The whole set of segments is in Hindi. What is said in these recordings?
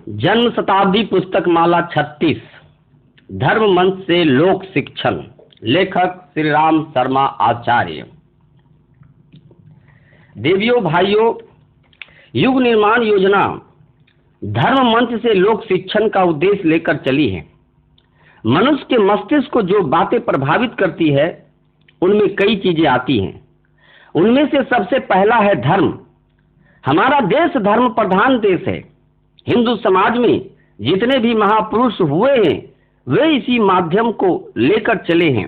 जन्म शताब्दी पुस्तक माला 36 धर्म मंच से लोक शिक्षण। लेखक श्री राम शर्मा आचार्य। देवियों भाइयों, युग निर्माण योजना धर्म मंच से लोक शिक्षण का उद्देश्य लेकर चली है। मनुष्य के मस्तिष्क को जो बातें प्रभावित करती है उनमें कई चीजें आती हैं। उनमें से सबसे पहला है धर्म। हमारा देश धर्म प्रधान देश है। हिंदू समाज में जितने भी महापुरुष हुए हैं वे इसी माध्यम को लेकर चले हैं।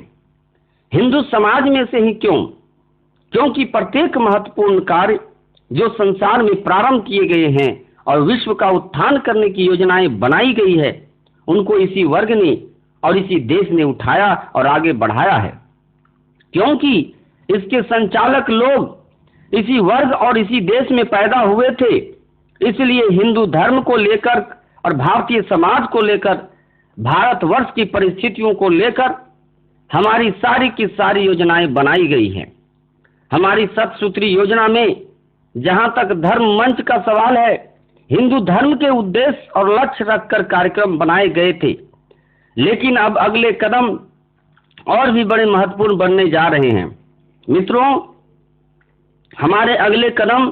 हिंदू समाज में से ही क्योंकि प्रत्येक महत्वपूर्ण कार्य जो संसार में प्रारंभ किए गए हैं और विश्व का उत्थान करने की योजनाएं बनाई गई है उनको इसी वर्ग ने और इसी देश ने उठाया और आगे बढ़ाया है। क्योंकि इसके संचालक लोग इसी वर्ग और इसी देश में पैदा हुए थे, इसलिए हिंदू धर्म को लेकर और भारतीय समाज को लेकर, भारतवर्ष की परिस्थितियों को लेकर हमारी सारी की सारी योजनाएं बनाई गई हैं। हमारी सतसूत्री योजना में जहां तक धर्म मंच का सवाल है, हिंदू धर्म के उद्देश्य और लक्ष्य रखकर कार्यक्रम बनाए गए थे। लेकिन अब अगले कदम और भी बड़े महत्वपूर्ण बनने जा रहे हैं। मित्रों, हमारे अगले कदम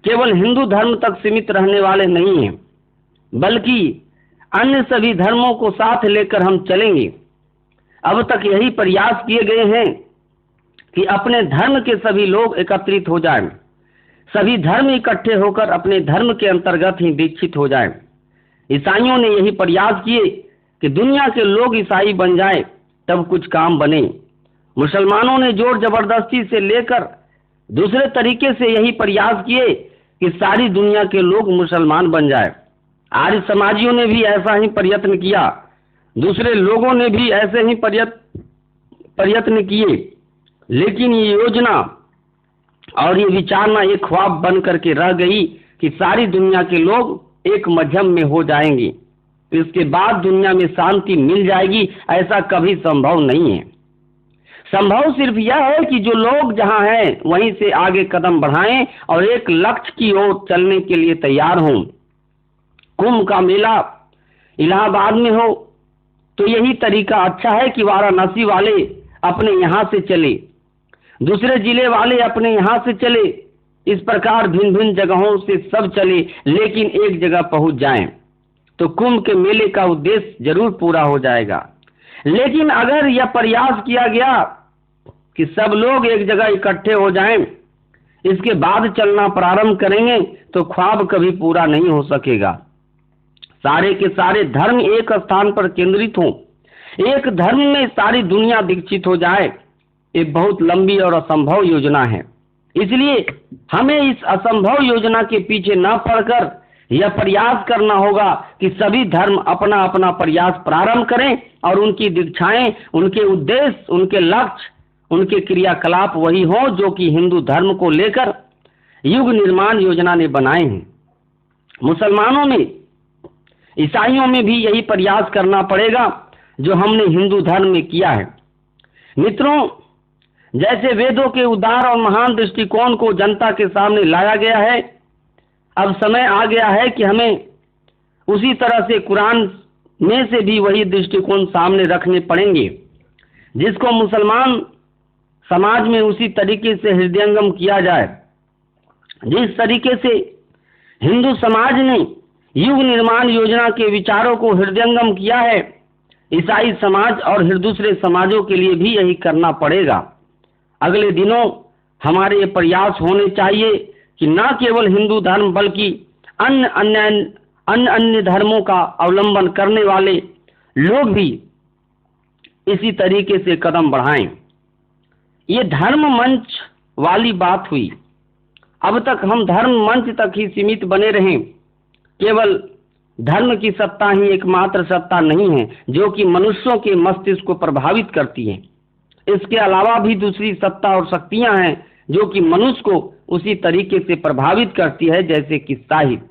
केवल हिंदू धर्म तक सीमित रहने वाले नहीं हैं, बल्कि अन्य सभी धर्मों को साथ लेकर हम चलेंगे। अब तक यही प्रयास किए गए हैं कि अपने धर्म के सभी लोग एकत्रित हो जाएं, सभी धर्म इकट्ठे होकर अपने धर्म के अंतर्गत ही दीक्षित हो जाएं। ईसाइयों ने यही प्रयास किए कि दुनिया के लोग ईसाई बन जाएं, तब कुछ काम बने। मुसलमानों ने जोर जबरदस्ती से लेकर दूसरे तरीके से यही प्रयास किए कि सारी दुनिया के लोग मुसलमान बन जाए। आर्य समाजियों ने भी ऐसा ही प्रयत्न किया, दूसरे लोगों ने भी ऐसे ही प्रयत्न किए। लेकिन ये योजना और ये विचारना एक ख्वाब बन करके रह गई कि सारी दुनिया के लोग एक मध्यम में हो जाएंगे, इसके बाद दुनिया में शांति मिल जाएगी। ऐसा कभी संभव नहीं है। संभव सिर्फ यह है कि जो लोग जहां हैं वहीं से आगे कदम बढ़ाएं और एक लक्ष्य की ओर चलने के लिए तैयार हों। कुंभ का मेला इलाहाबाद में हो तो यही तरीका अच्छा है कि वाराणसी वाले अपने यहां से चले, दूसरे जिले वाले अपने यहां से चले, इस प्रकार भिन्न भिन्न जगहों से सब चले, लेकिन एक जगह पहुंच जाएं तो कुंभ के मेले का उद्देश्य जरूर पूरा हो जाएगा। लेकिन अगर यह प्रयास किया गया कि सब लोग एक जगह इकट्ठे हो जाएं, इसके बाद चलना प्रारंभ करेंगे, तो ख्वाब कभी पूरा नहीं हो सकेगा। सारे के सारे धर्म एक स्थान पर केंद्रित हों, एक धर्म में सारी दुनिया दीक्षित हो जाए, एक बहुत लंबी और असंभव योजना है। इसलिए हमें इस असंभव योजना के पीछे न पड़कर यह प्रयास करना होगा कि सभी धर्म अपना अपना प्रयास प्रारंभ करें और उनकी दीक्षाएं, उनके उद्देश्य, उनके लक्ष्य, उनके क्रियाकलाप वही हों जो कि हिंदू धर्म को लेकर युग निर्माण योजना ने बनाए हैं। मुसलमानों में, ईसाइयों में भी यही प्रयास करना पड़ेगा जो हमने हिंदू धर्म में किया है। मित्रों, जैसे वेदों के उदार और महान दृष्टिकोण को जनता के सामने लाया गया है, अब समय आ गया है कि हमें उसी तरह से कुरान में से भी वही दृष्टिकोण सामने रखने पड़ेंगे, जिसको मुसलमान समाज में उसी तरीके से हृदयंगम किया जाए जिस तरीके से हिंदू समाज ने युग निर्माण योजना के विचारों को हृदयंगम किया है। ईसाई समाज और दूसरे समाजों के लिए भी यही करना पड़ेगा। अगले दिनों हमारे ये प्रयास होने चाहिए कि न केवल हिंदू धर्म बल्कि अन्य धर्मों का अवलंबन करने वाले लोग भी इसी तरीके से कदम बढ़ाएं। ये धर्म मंच वाली बात हुई। अब तक हम धर्म मंच तक ही सीमित बने रहें। केवल धर्म की सत्ता ही एकमात्र सत्ता नहीं है जो कि मनुष्यों के मस्तिष्क को प्रभावित करती है। इसके अलावा भी दूसरी सत्ता और शक्तियां हैं जो कि मनुष्य को उसी तरीके से प्रभावित करती है, जैसे कि साहित्य।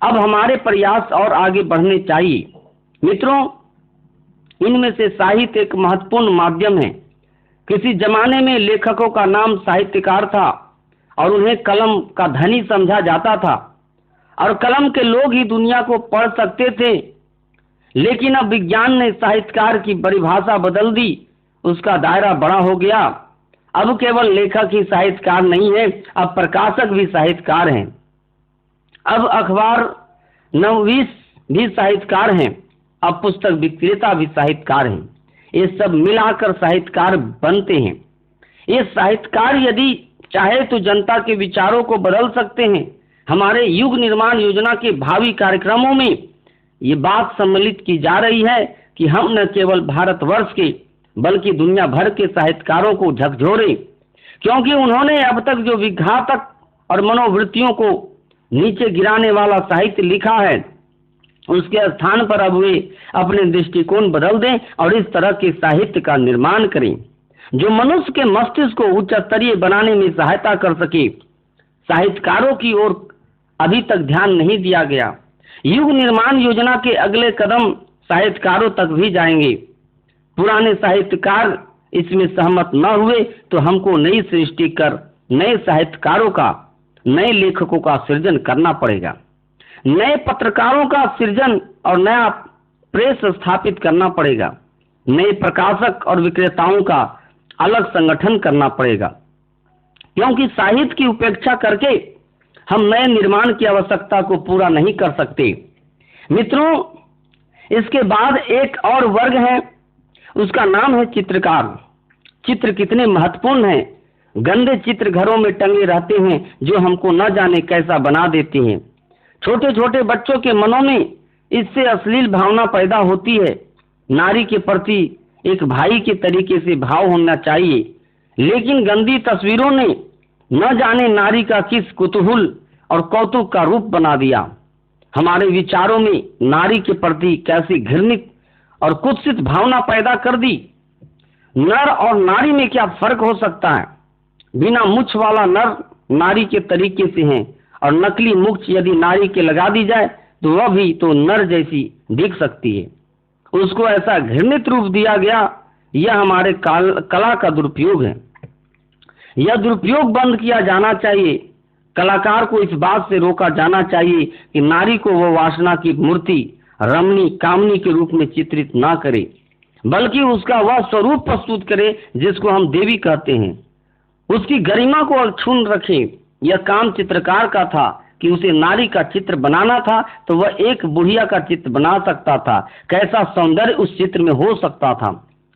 अब हमारे प्रयास और आगे बढ़ने चाहिए। मित्रों, इनमें से साहित्य एक महत्वपूर्ण माध्यम है। किसी जमाने में लेखकों का नाम साहित्यकार था और उन्हें कलम का धनी समझा जाता था। और कलम के लोग ही दुनिया को पढ़ सकते थे। लेकिन अब विज्ञान ने साहित्यकार की परिभाषा बदल दी, उसका दायरा बड़ा हो गया। अब केवल लेखक ही साहित्यकार नहीं है, अब प्रकाशक भी साहित्यकार हैं। अब अखबार नवीस भी साहित्यकार हैं, अब पुस्तक विक्रेता भी साहित्यकार हैं। ये सब मिलाकर साहित्यकार बनते हैं। ये साहित्यकार यदि चाहे तो जनता के विचारों को बदल सकते हैं। हमारे युग निर्माण योजना के भावी कार्यक्रमों में ये बात सम्मिलित की जा रही है कि हम न केवल भारतवर्ष के बल्कि दुनिया भर के साहित्यकारों को झकझोरें, क्योंकि उन्होंने अब तक जो विघातक और मनोवृत्तियों को नीचे गिराने वाला साहित्य लिखा है, उसके स्थान पर अब वे अपने दृष्टिकोण बदल दें और इस तरह के साहित्य का निर्माण करें जो मनुष्य के मस्तिष्क को उच्च स्तरीय बनाने में सहायता कर सके। साहित्यकारों की ओर अभी तक ध्यान नहीं दिया गया। युग निर्माण योजना के अगले कदम साहित्यकारों तक भी जाएंगे। पुराने साहित्यकार इसमें सहमत न हुए तो हमको नई सृष्टि कर नए साहित्यकारों का, नए लेखकों का सृजन करना पड़ेगा। नए पत्रकारों का सृजन और नया प्रेस स्थापित करना पड़ेगा। नए प्रकाशक और विक्रेताओं का अलग संगठन करना पड़ेगा, क्योंकि साहित्य की उपेक्षा करके हम नए निर्माण की आवश्यकता को पूरा नहीं कर सकते। मित्रों, इसके बाद एक और वर्ग है, उसका नाम है चित्रकार। चित्र कितने महत्वपूर्ण हैं। गंदे चित्र घरों में टंगे रहते हैं जो हमको न जाने कैसा बना देते हैं। छोटे छोटे बच्चों के मनों में इससे अश्लील भावना पैदा होती है। नारी के प्रति एक भाई के तरीके से भाव होना चाहिए, लेकिन गंदी तस्वीरों ने न जाने नारी का किस कुतूहल और कौतुक का रूप बना दिया। हमारे विचारों में नारी के प्रति कैसी घृणित और कुत्सित भावना पैदा कर दी। नर और नारी में क्या फर्क हो सकता है। बिना मुछ वाला नर नारी के तरीके से है और नकली मुछ यदि नारी के लगा दी जाए तो वह भी तो नर जैसी दिख सकती है। उसको ऐसा घृणित रूप दिया गया। यह हमारे कला का दुरुपयोग है। यह दुरुपयोग बंद किया जाना चाहिए। कलाकार को इस बात से रोका जाना चाहिए कि नारी को वह वासना की मूर्ति, रमणी, कामनी के रूप में चित्रित ना करे, बल्कि उसका वह स्वरूप प्रस्तुत करे जिसको हम देवी कहते हैं। उसकी गरिमा को अक्षुण्ण रखे। यह काम चित्रकार का था कि उसे नारी का चित्र बनाना था तो वह एक बुढ़िया का चित्र बना सकता था। कैसा सौंदर्य उस चित्र में हो सकता था।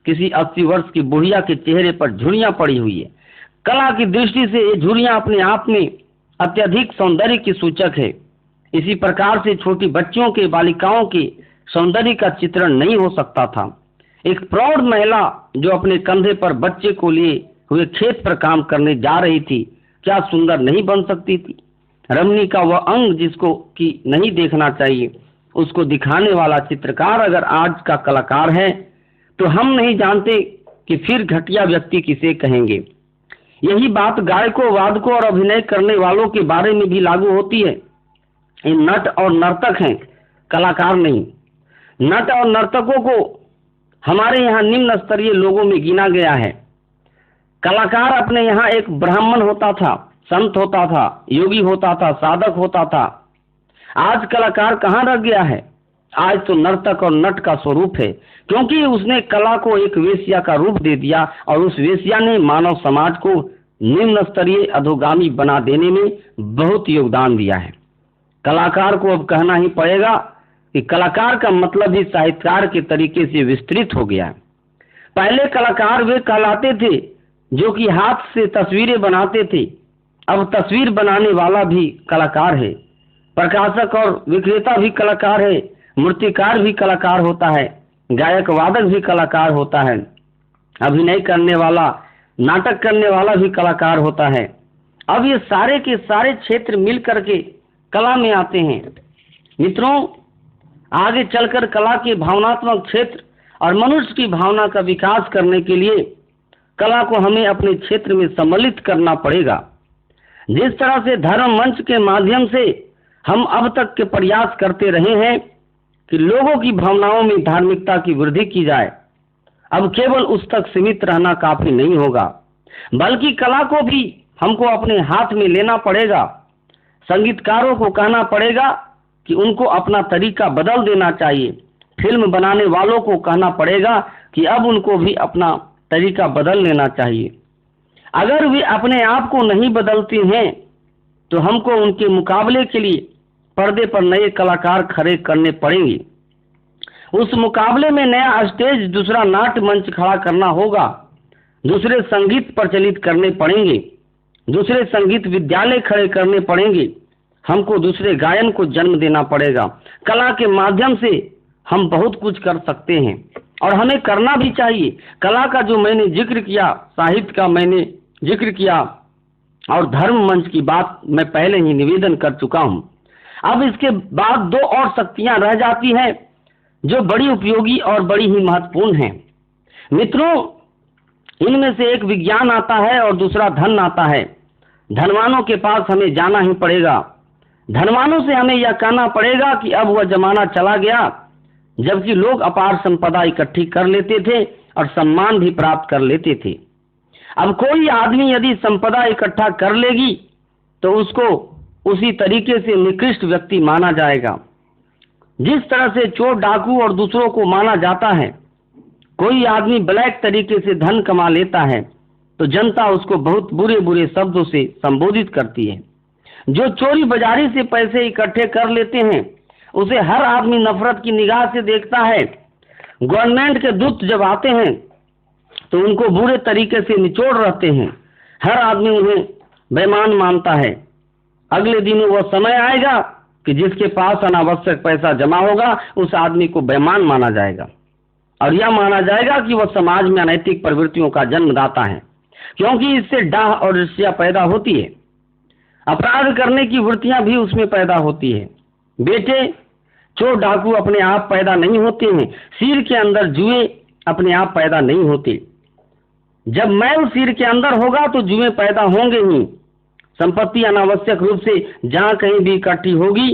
किसी 80 वर्ष की बुढ़िया के चेहरे पर झुर्रियां पड़ी हुई है। कला की दृष्टि से ये झुर्रियां अपने आप में अत्यधिक सौंदर्य की सूचक है। इसी प्रकार से छोटी बच्चियों के, बालिकाओं के सौंदर्य का चित्रण नहीं हो सकता था। एक प्रौढ़ महिला जो अपने कंधे पर बच्चे को लिए हुए खेत पर काम करने जा रही थी, क्या सुंदर नहीं बन सकती थी। रमणी का वह अंग जिसको कि नहीं देखना चाहिए, उसको दिखाने वाला चित्रकार अगर आज का कलाकार है तो हम नहीं जानते कि फिर घटिया व्यक्ति किसे कहेंगे। यही बात गायकों, वादकों और अभिनय करने वालों के बारे में भी लागू होती है। ये नट और नर्तक हैं, कलाकार नहीं। नट और नर्तकों को हमारे यहाँ निम्न स्तरीय लोगों में गिना गया है। कलाकार अपने यहाँ एक ब्राह्मण होता था, संत होता था, योगी होता था, साधक होता था। आज कलाकार कहाँ रह गया है। आज तो नर्तक और नट का स्वरूप है, क्योंकि उसने कला को एक वेश्या का रूप दे दिया और उस वेश्या ने मानव समाज को निम्न स्तरीय अधोगामी बना देने में बहुत योगदान दिया है। कलाकार को अब कहना ही पड़ेगा कि कलाकार का मतलब ही साहित्यकार के तरीके से विस्तृत हो गया है। पहले कलाकार वे कहलाते थे जो कि हाथ से तस्वीरें बनाते थे। अब तस्वीर बनाने वाला भी कलाकार है, प्रकाशक और विक्रेता भी कलाकार है, मूर्तिकार भी कलाकार होता है, गायक वादक भी कलाकार होता है, अभिनय करने वाला, नाटक करने वाला भी कलाकार होता है। अब ये सारे के सारे क्षेत्र मिल करके कला में आते हैं। मित्रों, आगे चलकर कला के भावनात्मक क्षेत्र और मनुष्य की भावना का विकास करने के लिए कला को हमें अपने क्षेत्र में सम्मिलित करना पड़ेगा। जिस तरह से धर्म मंच के माध्यम से हम अब तक के प्रयास करते रहे हैं कि लोगों की भावनाओं में धार्मिकता की वृद्धि की जाए, अब केवल उस तक सीमित रहना काफी नहीं होगा, बल्कि कला को भी हमको अपने हाथ में लेना पड़ेगा। संगीतकारों को कहना पड़ेगा कि उनको अपना तरीका बदल देना चाहिए। फिल्म बनाने वालों को कहना पड़ेगा कि अब उनको भी अपना तरीका बदल लेना चाहिए। अगर वे अपने आप को नहीं बदलते हैं तो हमको उनके मुकाबले के लिए पर्दे पर नए कलाकार खड़े करने पड़ेंगे। उस मुकाबले में नया स्टेज, दूसरा नाट्य मंच खड़ा करना होगा, दूसरे संगीत प्रचलित करने पड़ेंगे, दूसरे संगीत विद्यालय खड़े करने पड़ेंगे, हमको दूसरे गायन को जन्म देना पड़ेगा। कला के माध्यम से हम बहुत कुछ कर सकते हैं और हमें करना भी चाहिए। कला का जो मैंने जिक्र किया, साहित्य का मैंने जिक्र किया और धर्म मंच की बात मैं पहले ही निवेदन कर चुका हूं। अब इसके बाद दो और शक्तियां रह जाती हैं जो बड़ी उपयोगी और बड़ी ही महत्वपूर्ण हैं। मित्रों, इनमें से एक विज्ञान आता है और दूसरा धन आता है। धनवानों के पास हमें जाना ही पड़ेगा। धनवानों से हमें यह कहना पड़ेगा कि अब वह जमाना चला गया जबकि लोग अपार संपदा इकट्ठी कर लेते थे और सम्मान भी प्राप्त कर लेते थे। अब कोई आदमी यदि संपदा इकट्ठा कर लेगी तो उसको उसी तरीके से निकृष्ट व्यक्ति माना जाएगा। जिस तरह से चोर, डाकू और दूसरों को माना जाता है, कोई आदमी ब्लैक तरीके से धन कमा लेता है तो जनता उसको बहुत बुरे बुरे शब्दों से संबोधित करती है। जो चोरी बाजारी से पैसे इकट्ठे कर लेते हैं उसे हर आदमी नफरत की निगाह से देखता है। गवर्नमेंट के दूत जब आते हैं तो उनको बुरे तरीके से निचोड़ रहते हैं। हर आदमी उन्हें बेईमान मानता है। अगले दिन वह समय आएगा कि जिसके पास अनावश्यक पैसा जमा होगा उस आदमी को बेईमान माना जाएगा और यह माना जाएगा कि वह समाज में अनैतिक प्रवृत्तियों का जन्मदाता है, क्योंकि इससे डाह और ईर्ष्या पैदा होती है। अपराध करने की वृत्तियां भी उसमें पैदा होती है। बेटे, चोर डाकू अपने आप पैदा नहीं होते हैं। सिर के अंदर जुए अपने आप पैदा नहीं होते। जब मैल सिर के अंदर होगा तो जुए पैदा होंगे ही। संपत्ति अनावश्यक रूप से जहां कहीं भी इकट्ठी होगी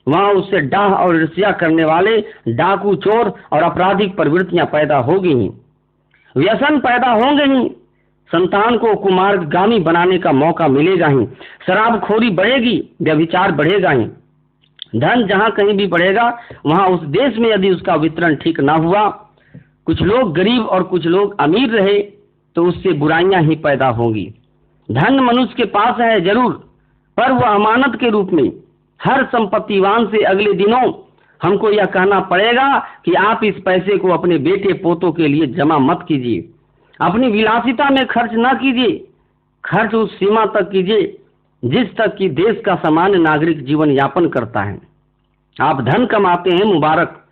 वहां उससे डाह और ईर्ष्या करने वाले डाकू, चोर और आपराधिक प्रवृत्तियां पैदा होगी ही। व्यसन पैदा होंगे ही। संतान को कुमार्गामी बनाने का मौका मिलेगा ही। शराबखोरी बढ़ेगी, व्यभिचार बढ़ेगा ही। धन जहां कहीं भी बढ़ेगा वहां उस देश में यदि उसका वितरण ठीक ना हुआ, कुछ लोग गरीब और कुछ लोग अमीर रहे तो उससे बुराइयां ही पैदा होंगी। धन मनुष्य के पास है जरूर, पर वह अमानत के रूप में। हर संपत्तिवान से अगले दिनों हमको यह कहना पड़ेगा कि आप इस पैसे को अपने बेटे पोतों के लिए जमा मत कीजिए, अपनी विलासिता में खर्च ना कीजिए। खर्च उस सीमा तक कीजिए जिस तक कि देश का सामान्य नागरिक जीवन यापन करता है। आप धन कमाते हैं, मुबारक।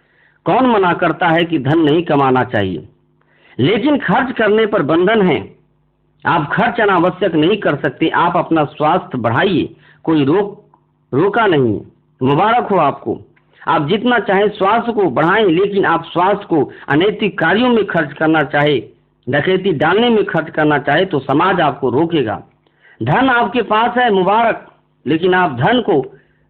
कौन मना करता है कि धन नहीं कमाना चाहिए, लेकिन खर्च करने पर बंधन है। आप खर्च अनावश्यक नहीं कर सकते। आप अपना स्वास्थ्य बढ़ाइए, कोई रोका नहीं। मुबारक हो आपको। आप जितना चाहे स्वास्थ्य को बढ़ाएं, लेकिन आप स्वास्थ्य को अनैतिक कार्यों में खर्च करना चाहे, डकैती डालने में खर्च करना चाहे तो समाज आपको रोकेगा। धन आपके पास है, मुबारक, लेकिन आप धन को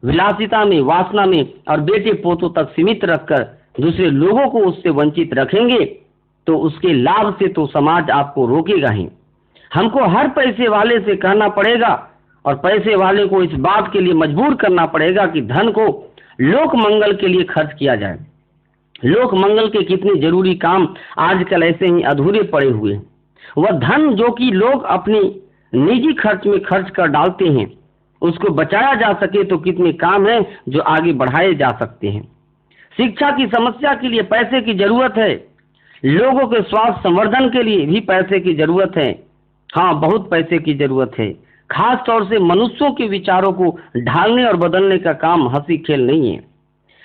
विलासिता में, वासना में और बेटे पोतों तक सीमित रखकर दूसरे लोगों को उससे वंचित रखेंगे तो उसके लाभ से तो समाज आपको रोकेगा ही। हमको हर पैसे वाले से कहना पड़ेगा और पैसे वाले को इस बात के लिए मजबूर करना पड़ेगा कि धन को लोक मंगल के लिए खर्च किया जाए। लोक मंगल के कितने जरूरी काम आजकल ऐसे ही अधूरे पड़े हुए हैं। वह धन जो कि लोग अपनी निजी खर्च में खर्च कर डालते हैं, उसको बचाया जा सके तो कितने काम हैं जो आगे बढ़ाए जा सकते हैं। शिक्षा की समस्या के लिए पैसे की जरूरत है। लोगों के स्वास्थ्य संवर्धन के लिए भी पैसे की जरूरत है। हाँ, बहुत पैसे की जरूरत है। खास तौर से मनुष्यों के विचारों को ढालने और बदलने का काम हंसी खेल नहीं है।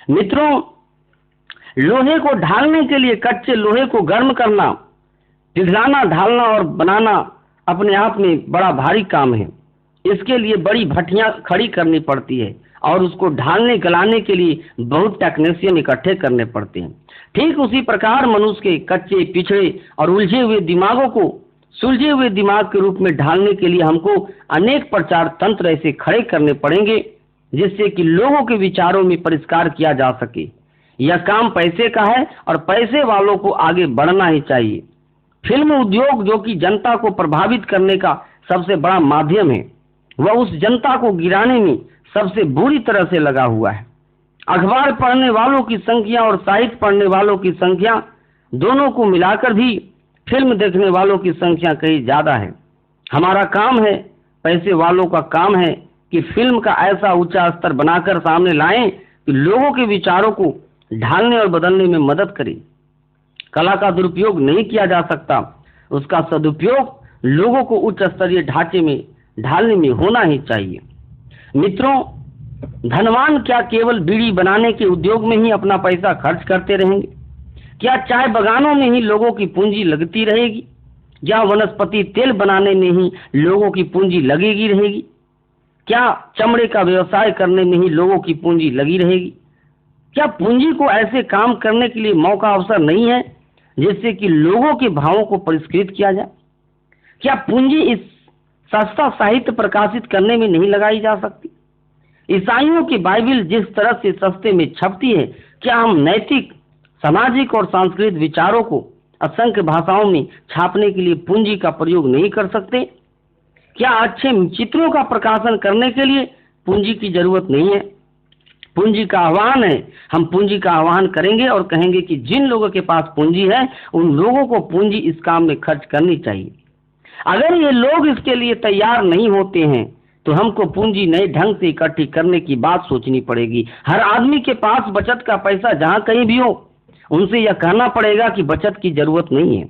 मित्रों, लोहे को ढालने के लिए कच्चे लोहे को गर्म करना, पिघलाना, ढालना और बनाना अपने आप में बड़ा भारी काम है। इसके लिए बड़ी भट्टियां खड़ी करनी पड़ती है और उसको ढालने गलाने के लिए बहुत टेक्नीशियन इकट्ठे करने पड़ते हैं। ठीक उसी प्रकार मनुष्य के कच्चे, पिछड़े और उलझे हुए दिमागों को सुलझे हुए दिमाग के रूप में ढालने के लिए हमको अनेक प्रचार तंत्र ऐसे खड़े करने पड़ेंगे जिससे कि लोगों के विचारों में परिष्कार किया जा सके। यह काम पैसे का है और पैसे वालों को आगे बढ़ना ही चाहिए। फिल्म उद्योग जो कि जनता को प्रभावित करने का सबसे बड़ा माध्यम है, वह उस जनता को गिराने में सबसे बुरी तरह से लगा हुआ है। अखबार पढ़ने वालों की संख्या और साहित्य पढ़ने वालों की संख्या दोनों को मिलाकर भी फिल्म देखने वालों की संख्या कहीं ज्यादा है। हमारा काम है, पैसे वालों का काम है कि फिल्म का ऐसा ऊंचा स्तर बनाकर सामने लाएं कि लोगों के विचारों को ढालने और बदलने में मदद करें। कला का दुरुपयोग नहीं किया जा सकता, उसका सदुपयोग लोगों को उच्च स्तरीय ढांचे में ढालने में होना ही चाहिए। मित्रों, धनवान क्या केवल बीड़ी बनाने के उद्योग में ही अपना पैसा खर्च करते रहेंगे? क्या चाय बागानों में ही लोगों की पूंजी लगती रहेगी? या वनस्पति तेल बनाने में ही लोगों की पूंजी लगेगी रहेगी? क्या चमड़े का व्यवसाय करने में ही लोगों की पूंजी लगी रहेगी? क्या पूंजी को ऐसे काम करने के लिए मौका अवसर नहीं है जिससे कि लोगों के भावों को परिष्कृत किया जाए? क्या पूंजी इस सस्ता साहित्य प्रकाशित करने में नहीं लगाई जा सकती? ईसाइयों की बाइबिल जिस तरह से सस्ते में छपती है, क्या हम नैतिक, सामाजिक और सांस्कृतिक विचारों को असंख्य भाषाओं में छापने के लिए पूंजी का प्रयोग नहीं कर सकते? क्या अच्छे चित्रों का प्रकाशन करने के लिए पूंजी की जरूरत नहीं है? पूंजी का आह्वान है, हम पूंजी का आह्वान करेंगे और कहेंगे कि जिन लोगों के पास पूंजी है उन लोगों को पूंजी इस काम में खर्च करनी चाहिए। अगर ये लोग इसके लिए तैयार नहीं होते हैं तो हमको पूंजी नए ढंग से इकट्ठी करने की बात सोचनी पड़ेगी। हर आदमी के पास बचत का पैसा जहां कहीं भी हो, उनसे यह कहना पड़ेगा कि बचत की जरूरत नहीं है,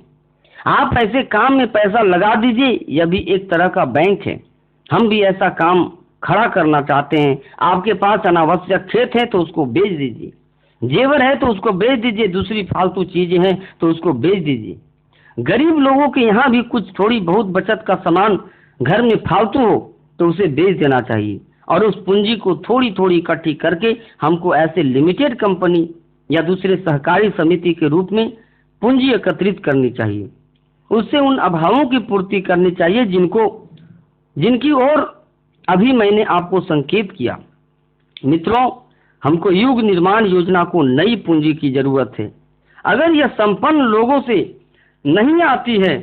आप ऐसे काम में पैसा लगा दीजिए। यह भी एक तरह का बैंक है, हम भी ऐसा काम खड़ा करना चाहते हैं। आपके पास अनावश्यक खेत है तो उसको बेच दीजिए, जेवर है तो उसको बेच दीजिए, दूसरी फालतू चीजें हैं तो उसको बेच दीजिए। गरीब लोगों के यहाँ भी कुछ थोड़ी बहुत बचत का सामान घर में फालतू हो तो उसे बेच देना चाहिए और उस पूंजी को थोड़ी थोड़ी इकट्ठी करके हमको ऐसे लिमिटेड कंपनी या दूसरे सहकारी समिति के रूप में पूंजी एकत्रित करनी चाहिए। उससे उन अभावों की पूर्ति करनी चाहिए जिनकी ओर अभी मैंने आपको संकेत किया। मित्रों, हमको युग निर्माण योजना को नई पूंजी की जरूरत है। अगर यह संपन्न लोगों से नहीं आती है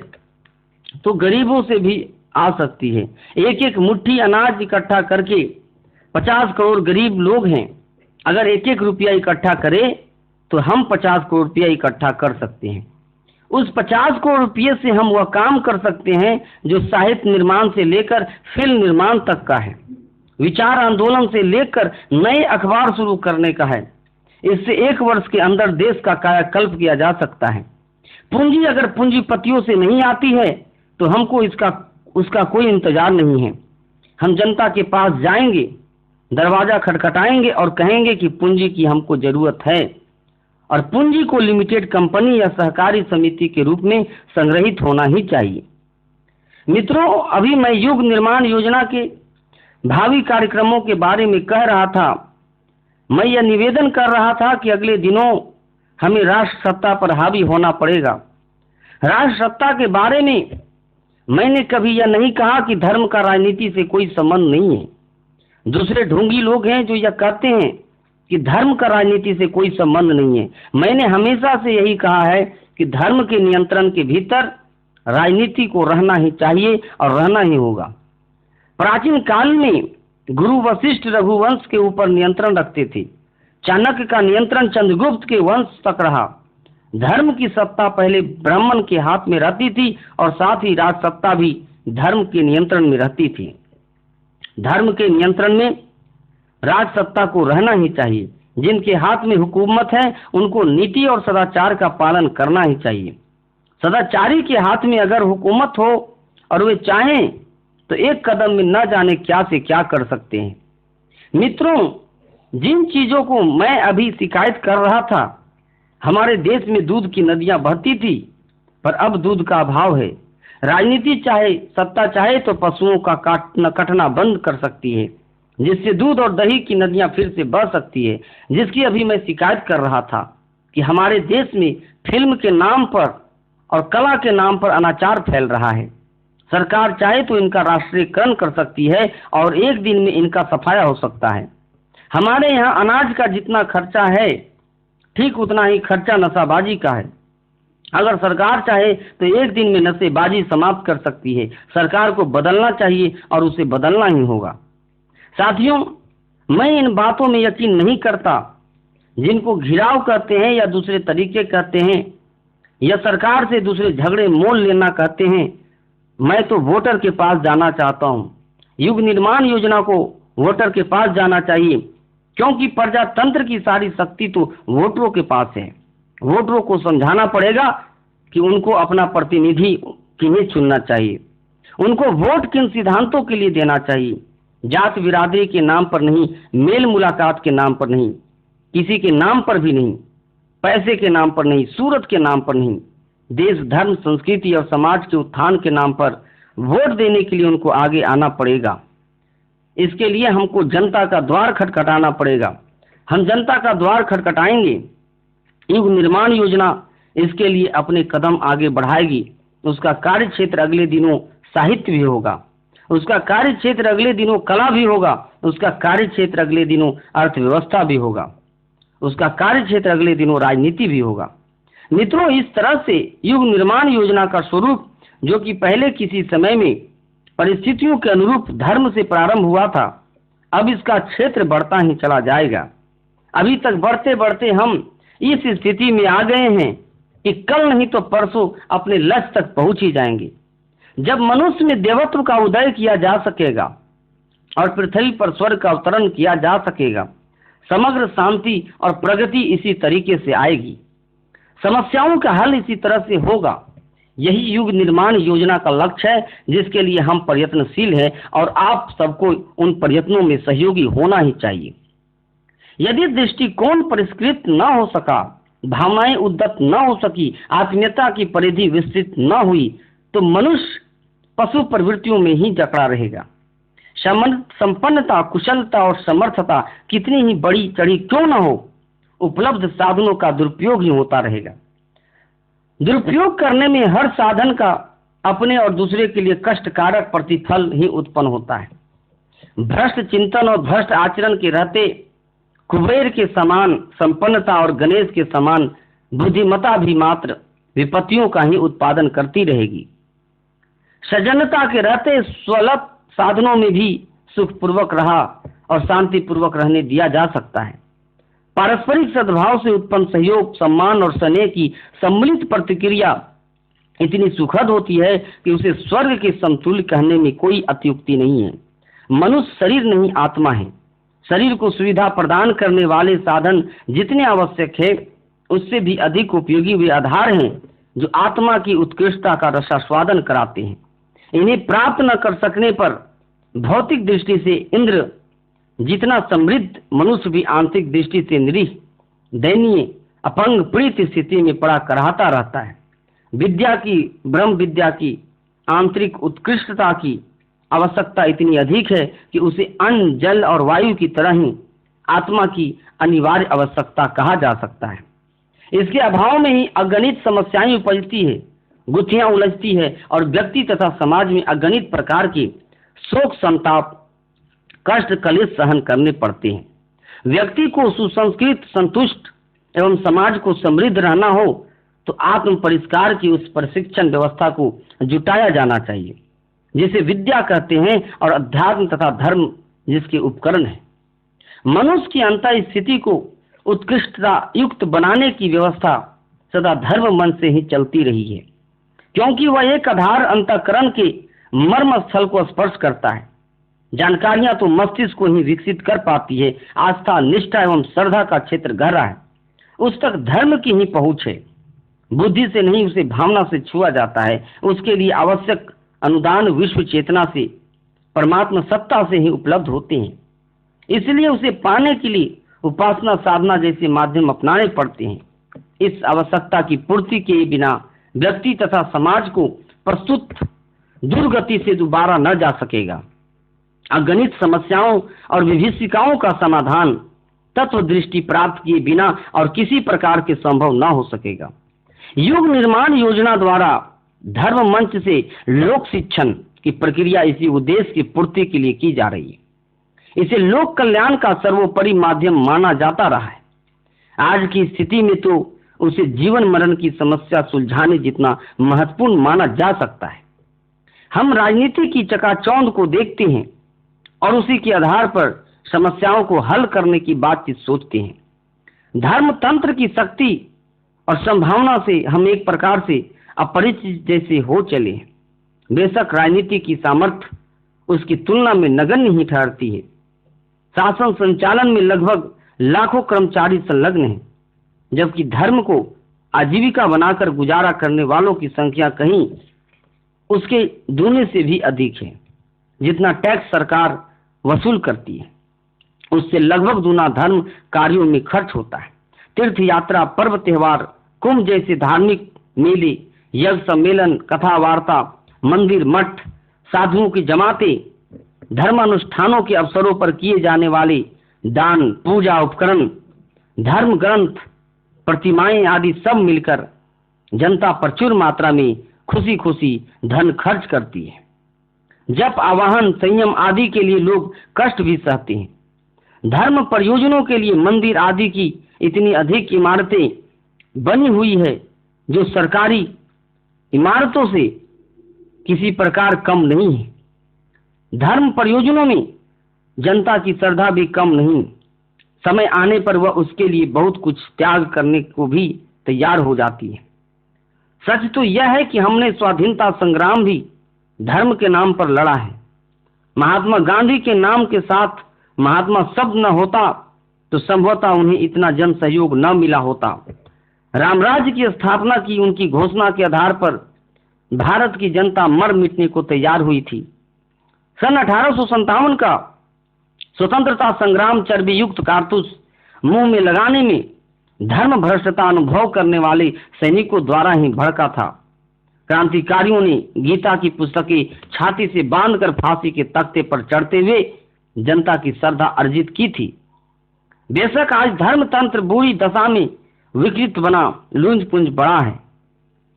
तो गरीबों से भी आ सकती है। एक एक मुट्ठी अनाज इकट्ठा करके 50 करोड़ गरीब लोग हैं, अगर एक एक रुपया इकट्ठा करें तो हम 50 करोड़ रुपया इकट्ठा कर सकते हैं। उस 50 करोड़ रुपये से हम वह काम कर सकते हैं जो साहित्य निर्माण से लेकर फिल्म निर्माण तक का है, विचार आंदोलन से लेकर नए अखबार शुरू करने का है। इससे 1 वर्ष के अंदर देश का कायाकल्प किया जा सकता है। पूंजी अगर पूंजीपतियों से नहीं आती है तो हमको उसका कोई इंतजार नहीं है। हम जनता के पास जाएंगे, दरवाजा खटखटाएंगे और कहेंगे कि पूंजी की हमको जरूरत है और पूंजी को लिमिटेड कंपनी या सहकारी समिति के रूप में संग्रहित होना ही चाहिए। मित्रों, अभी मैं युग निर्माण योजना के भावी कार्यक्रमों के बारे में कह रहा था। मैं यह निवेदन कर रहा था कि अगले दिनों हमें राष्ट्र सत्ता पर हावी होना पड़ेगा। राष्ट्र सत्ता के बारे में मैंने कभी यह नहीं कहा कि धर्म का राजनीति से कोई संबंध नहीं है। दूसरे ढोंगी लोग हैं जो यह कहते हैं कि धर्म का राजनीति से कोई संबंध नहीं है। मैंने हमेशा से यही कहा है कि धर्म के नियंत्रण के भीतर राजनीति को रहना ही चाहिए और रहना ही होगा। प्राचीन काल में गुरु वशिष्ठ रघुवंश के ऊपर नियंत्रण रखते थे। चाणक्य का नियंत्रण चंद्रगुप्त के वंश तक रहा। धर्म की सत्ता पहले ब्राह्मण के हाथ में रहती थी और साथ ही राज सत्ता भी धर्म के नियंत्रण में रहती थी। धर्म के नियंत्रण में राज सत्ता को रहना ही चाहिए। जिनके हाथ में हुकूमत है उनको नीति और सदाचार का पालन करना ही चाहिए। सदाचारी के हाथ में अगर हुकूमत हो और वे चाहें तो एक कदम में न जाने क्या से क्या कर सकते हैं। मित्रों, जिन चीजों को मैं अभी शिकायत कर रहा था, हमारे देश में दूध की नदियां बहती थी पर अब दूध का अभाव है। राजनीति चाहे, सत्ता चाहे तो पशुओं का कटना बंद कर सकती है, जिससे दूध और दही की नदियां फिर से बह सकती है। जिसकी अभी मैं शिकायत कर रहा था कि हमारे देश में फिल्म के नाम पर और कला के नाम पर अनाचार फैल रहा है। सरकार चाहे तो इनका राष्ट्रीयकरण कर सकती है और एक दिन में इनका सफाया हो सकता है। हमारे यहाँ अनाज का जितना खर्चा है ठीक उतना ही खर्चा नशाबाजी का है। अगर सरकार चाहे तो एक दिन में नशेबाजी समाप्त कर सकती है। सरकार को बदलना चाहिए और उसे बदलना ही होगा। साथियों, मैं इन बातों में यकीन नहीं करता जिनको घिराव कहते हैं या दूसरे तरीके कहते हैं या सरकार से दूसरे झगड़े मोल लेना कहते हैं। मैं तो वोटर के पास जाना चाहता हूँ। युग निर्माण योजना को वोटर के पास जाना चाहिए, क्योंकि प्रजातंत्र की सारी शक्ति तो वोटरों के पास है। वोटरों को समझाना पड़ेगा कि उनको अपना प्रतिनिधि किन्हें चुनना चाहिए, उनको वोट किन सिद्धांतों के लिए देना चाहिए। जात बिरादरी के नाम पर नहीं, मेल मुलाकात के नाम पर नहीं, किसी के नाम पर भी नहीं, पैसे के नाम पर नहीं, सूरत के नाम पर नहीं, देश धर्म संस्कृति और समाज के उत्थान के नाम पर वोट देने के लिए उनको आगे आना पड़ेगा। इसके लिए हमको जनता का द्वार खटखटाना पड़ेगा। हम जनता का द्वार खटखटाएंगे। युग निर्माण योजना इसके लिए अपने कदम आगे बढ़ाएगी। उसका कार्य क्षेत्र अगले दिनों साहित्य भी होगा, उसका कार्य क्षेत्र अगले दिनों कला भी होगा, उसका कार्य क्षेत्र अगले दिनों अर्थव्यवस्था भी होगा, उसका कार्य क्षेत्र अगले दिनों राजनीति भी होगा। मित्रों, इस तरह से युग निर्माण योजना का स्वरूप, जो कि पहले किसी समय में परिस्थितियों के अनुरूप धर्म से प्रारंभ हुआ था, अब इसका क्षेत्र बढ़ता ही चला जाएगा। अभी तक बढ़ते बढ़ते हम इस स्थिति में आ गए हैं कि कल नहीं तो परसों अपने लक्ष्य तक पहुंच ही जाएंगे। जब मनुष्य में देवत्व का उदय किया जा सकेगा और पृथ्वी पर स्वर्ग का अवतरण किया जा सकेगा, समग्र शांति और प्रगति इसी तरीके से आएगी। समस्याओं का हल इसी तरह से होगा। यही युग निर्माण योजना का लक्ष्य है, जिसके लिए हम प्रयत्नशील हैं और आप सबको उन प्रयत्नों में सहयोगी होना ही चाहिए। यदि दृष्टिकोण परिष्कृत न हो सका, भावनाएं उद्यत न हो सकी, आत्मीयता की परिधि विस्तृत न हुई, तो मनुष्य पशु प्रवृत्तियों में ही जकड़ा रहेगा। संपन्नता, कुशलता और समर्थता कितनी ही बड़ी चढ़ी क्यों न हो, उपलब्ध साधनों का दुरुपयोग ही होता रहेगा। दुरुपयोग करने में हर साधन का अपने और दूसरे के लिए कष्टकारक प्रतिफल ही उत्पन्न होता है। भ्रष्ट चिंतन और भ्रष्ट आचरण के रहते कुबेर के समान संपन्नता और गणेश के समान बुद्धिमता भी मात्र विपत्तियों का ही उत्पादन करती रहेगी। सज्जनता के रहते स्वल्प साधनों में भी सुखपूर्वक रहा और शांतिपूर्वक रहने दिया जा सकता है। पारस्परिक सद्भाव से उत्पन्न सहयोग, सम्मान और स्नेह की सम्मिलित प्रतिक्रिया इतनी सुखद होती है कि उसे स्वर्ग के समतुल्य कहने में कोई अत्युक्ति नहीं है। मनुष्य शरीर नहीं, आत्मा है। शरीर को सुविधा प्रदान करने वाले साधन जितने आवश्यक है, उससे भी अधिक उपयोगी वे आधार हैं जो आत्मा की उत्कृष्टता का रसास्वादन कराते हैं। इन्हें प्राप्त न कर सकने पर भौतिक दृष्टि से इंद्र जितना समृद्ध, मनुष्य भी आंतरिक दृष्टि से निरीह, दयनीय, अपंग, पीड़ित स्थिति में पड़ा कराहता रहता है। विद्या की, ब्रह्म विद्या की आंतरिक उत्कृष्टता की आवश्यकता इतनी अधिक है कि उसे अन्न, जल और वायु की तरह ही आत्मा की अनिवार्य आवश्यकता कहा जा सकता है। इसके अभाव में ही अगणित समस्याएं उपजती है, गुत्थियां उलझती है और व्यक्ति तथा समाज में अगणित प्रकार के शोक, संताप, कष्ट, कलेश सहन करने पड़ते हैं। व्यक्ति को सुसंस्कृत, संतुष्ट एवं समाज को समृद्ध रहना हो तो आत्म परिष्कार की उस प्रशिक्षण व्यवस्था को जुटाया जाना चाहिए, जिसे विद्या कहते हैं, और अध्यात्म तथा धर्म जिसके उपकरण है। मनुष्य की अंतर स्थिति को उत्कृष्टता युक्त बनाने की व्यवस्था सदा धर्म मन से ही चलती रही है, क्योंकि वह एक आधार अंतःकरण के मर्म स्थल को स्पर्श करता है। जानकारियां तो मस्तिष्क को ही विकसित कर पाती है। आस्था, निष्ठा एवं श्रद्धा का क्षेत्र गहरा है, उस तक धर्म की ही पहुंच है। बुद्धि से नहीं, उसे भावना से छुआ जाता है। उसके लिए आवश्यक अनुदान विश्व चेतना से, परमात्मा सत्ता से ही उपलब्ध होते हैं। इसलिए उसे पाने के लिए उपासना, साधना जैसे माध्यम अपनाने पड़ते हैं। इस आवश्यकता की पूर्ति के बिना व्यक्ति तथा समाज को प्रस्तुत दुर्गति से दोबारा न जा सकेगा। अगणित समस्याओं और विभीषिकाओं का समाधान तत्व दृष्टि प्राप्त किए बिना और किसी प्रकार के संभव न हो सकेगा। युग निर्माण योजना द्वारा धर्म मंच से लोक शिक्षण की प्रक्रिया इसी उद्देश्य की पूर्ति के लिए की जा रही है। इसे लोक कल्याण का सर्वोपरि माध्यम माना जाता रहा है। आज की स्थिति में तो उसे जीवन मरण की समस्या सुलझाने जितना महत्वपूर्ण माना जा सकता है। हम राजनीति की चकाचौंध को देखते हैं और उसी के आधार पर समस्याओं को हल करने की बातचीत सोचते हैं। धर्म तंत्र की शक्ति और संभावना से हम एक प्रकार से अपरिचित जैसे हो चले हैं। बेशक राजनीति की सामर्थ्य उसकी तुलना में नगण्य ही ठहरती है। शासन संचालन में लगभग लाखों कर्मचारी संलग्न हैं, जबकि धर्म को आजीविका बनाकर गुजारा करने वालों की संख्या कहीं उसके दूने से भी अधिक है। जितना टैक्स सरकार वसूल करती है, उससे लगभग दूना धर्म कार्यों में खर्च होता है। तीर्थ यात्रा, पर्व त्योहार, कुंभ जैसे धार्मिक मेले, यज्ञ सम्मेलन, कथा वार्ता, मंदिर मठ, साधुओं की जमातें, धर्मानुष्ठानों के अवसरों पर किए जाने वाले दान, पूजा उपकरण, धर्म ग्रंथ, प्रतिमाएं आदि सब मिलकर जनता प्रचुर मात्रा में खुशी खुशी धन खर्च करती है। जप, आवाहन, संयम आदि के लिए लोग कष्ट भी सहते हैं। धर्म प्रयोजनों के लिए मंदिर आदि की इतनी अधिक इमारतें बनी हुई है जो सरकारी इमारतों से किसी प्रकार कम नहीं है। धर्म प्रयोजनों में जनता की श्रद्धा भी कम नहीं। समय आने पर वह उसके लिए बहुत कुछ त्याग करने को भी तैयार हो जाती है। सच तो यह है कि हमने स्वाधीनता संग्राम भी धर्म के नाम पर लड़ा है। महात्मा गांधी के नाम के साथ महात्मा शब्द न होता तो संभवतः उन्हें इतना जन सहयोग न मिला होता। रामराज्य की स्थापना की उनकी घोषणा के आधार पर भारत की जनता मर मिटने को तैयार हुई थी। सन 1857 का स्वतंत्रता संग्राम चर्बी युक्त कारतूस मुंह में लगाने में धर्म भ्रष्टता अनुभव करने वाले सैनिकों द्वारा ही भड़का था। क्रांतिकारियों ने गीता की पुस्तकें छाती से बांधकर फांसी के तख्ते पर चढ़ते हुए जनता की श्रद्धा अर्जित की थी। बेशक आज धर्म तंत्र बुरी दशा में विकृत बना लूंज पुंज बड़ा है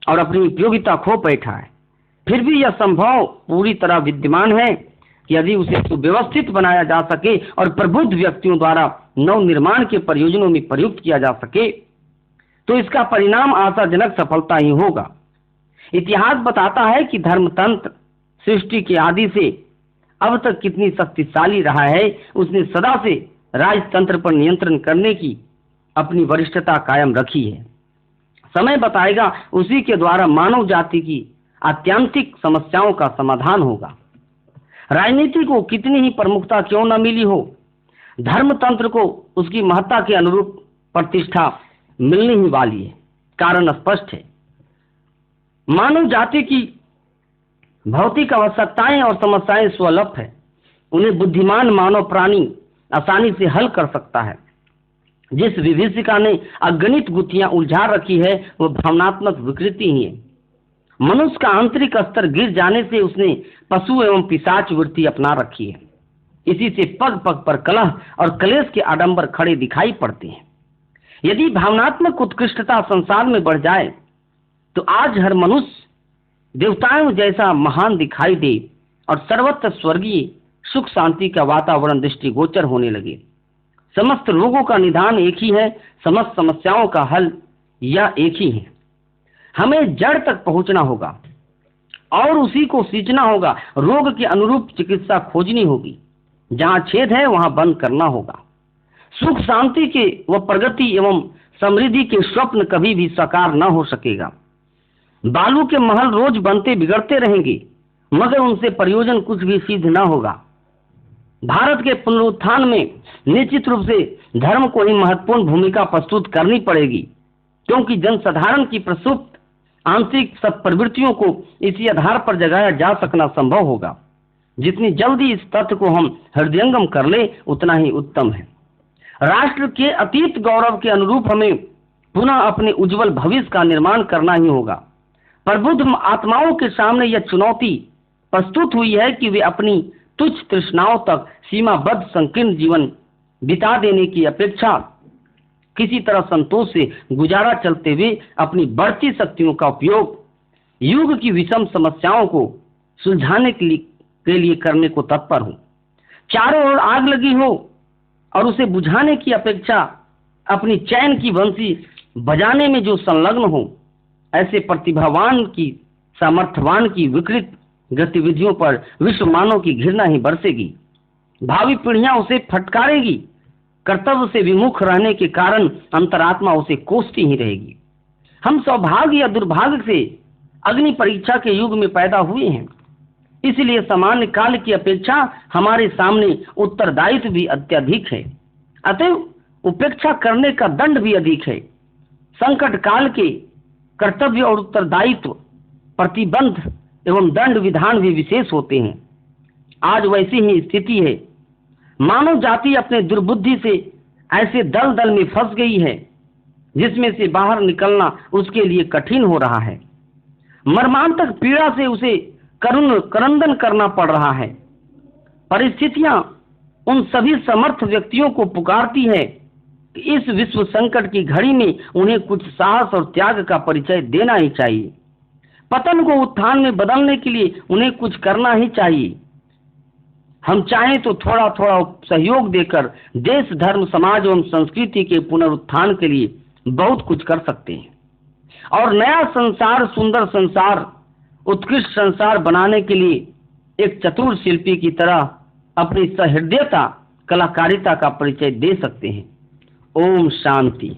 और अपनी उपयोगिता खो बैठा है, फिर भी यह संभव पूरी तरह विद्यमान है कि यदि उसे सुव्यवस्थित बनाया जा सके और प्रबुद्ध व्यक्तियों द्वारा नव निर्माण के प्रयोजनों में प्रयुक्त किया जा सके तो इसका परिणाम आशाजनक सफलता ही होगा। इतिहास बताता है कि धर्मतंत्र सृष्टि के आदि से अब तक कितनी शक्तिशाली रहा है। उसने सदा से राजतंत्र पर नियंत्रण करने की अपनी वरिष्ठता कायम रखी है। समय बताएगा उसी के द्वारा मानव जाति की आत्यंतिक समस्याओं का समाधान होगा। राजनीति को कितनी ही प्रमुखता क्यों न मिली हो, धर्मतंत्र को उसकी महत्ता के अनुरूप प्रतिष्ठा मिलनी ही वाली है। कारण स्पष्ट है, मानव जाति की भौतिक आवश्यकताएं और समस्याएं स्वल्प है। उन्हें बुद्धिमान मानव प्राणी आसानी से हल कर सकता है। जिस विभीषिका ने अगणित गुत्थियां उलझा रखी है वह भावनात्मक विकृति ही है। मनुष्य का आंतरिक स्तर गिर जाने से उसने पशु एवं पिशाच वृत्ति अपना रखी है। इसी से पग पग पर कलह और क्लेश के आडंबर खड़े दिखाई पड़ते हैं। यदि भावनात्मक उत्कृष्टता संसार में बढ़ जाए तो आज हर मनुष्य देवताओं जैसा महान दिखाई दे और सर्वत्र स्वर्गीय सुख शांति का वातावरण दृष्टिगोचर होने लगे। समस्त रोगों का निदान एक ही है, समस्त समस्याओं का हल यह एक ही है। हमें जड़ तक पहुंचना होगा और उसी को सींचना होगा। रोग के अनुरूप चिकित्सा खोजनी होगी। जहां छेद है वहां बंद करना होगा। सुख शांति के व प्रगति एवं समृद्धि के स्वप्न कभी भी साकार न हो सकेगा। बालू के महल रोज बनते बिगड़ते रहेंगे मगर उनसे प्रयोजन कुछ भी सिद्ध न होगा। भारत के पुनरुत्थान में निश्चित रूप से धर्म को ही महत्वपूर्ण भूमिका प्रस्तुत करनी पड़ेगी, क्योंकि जनसाधारण की प्रसुप्त आंतरिक सब प्रवृत्तियों को इसी आधार पर जगाया जा सकना संभव होगा। जितनी जल्दी इस तथ्य को हम हृदयंगम कर ले उतना ही उत्तम है। राष्ट्र के अतीत गौरव के अनुरूप हमें पुनः अपने उज्जवल भविष्य का निर्माण करना ही होगा। प्रबुद्ध आत्माओं के सामने यह चुनौती प्रस्तुत हुई है कि वे अपनी तुच्छ तृष्णाओं तक सीमाबद्ध संकीर्ण जीवन बिता देने की अपेक्षा किसी तरह संतोष से गुजारा चलते हुए अपनी बढ़ती शक्तियों का उपयोग युग की विषम समस्याओं को सुलझाने के लिए करने को तत्पर हो। चारों ओर आग लगी हो और उसे बुझाने की अपेक्षा अपनी चैन की बंसी बजाने में जो संलग्न हो, ऐसे प्रतिभावान की सामर्थ्यवान की विकृत गतिविधियों पर विश्व मानव की घृणा ही बरसेगी। भावी पीढ़ियां उसे फटकारेगी। कर्तव्य से विमुख रहने के कारण अंतरात्मा उसे कोसती ही रहेगी। हम सौभाग्य या दुर्भाग्य से अग्नि परीक्षा के युग में पैदा हुए हैं, इसलिए सामान्य काल की अपेक्षा हमारे सामने उत्तरदायित्व भी अत्यधिक है। अतएव उपेक्षा करने का दंड भी अधिक है। संकट काल के कर्तव्य और उत्तरदायित्व, प्रतिबंध एवं दंड विधान भी विशेष होते हैं। आज वैसी ही स्थिति है। मानव जाति अपने दुर्बुद्धि से ऐसे दल दल में फंस गई है जिसमें से बाहर निकलना उसके लिए कठिन हो रहा है। मर्मांतक पीड़ा से उसे क्रंदन करना पड़ रहा है। परिस्थितियां उन सभी समर्थ व्यक्तियों को पुकारती है कि इस विश्व संकट की घड़ी में उन्हें कुछ साहस और त्याग का परिचय देना ही चाहिए। पतन को उत्थान में बदलने के लिए उन्हें कुछ करना ही चाहिए। हम चाहें तो थोड़ा थोड़ा सहयोग देकर देश, धर्म, समाज एवं संस्कृति के पुनरुत्थान के लिए बहुत कुछ कर सकते हैं और नया संसार, सुंदर संसार, उत्कृष्ट संसार बनाने के लिए एक चतुर शिल्पी की तरह अपनी सहृदयता, कलाकारिता का परिचय दे सकते हैं। ओम शांति।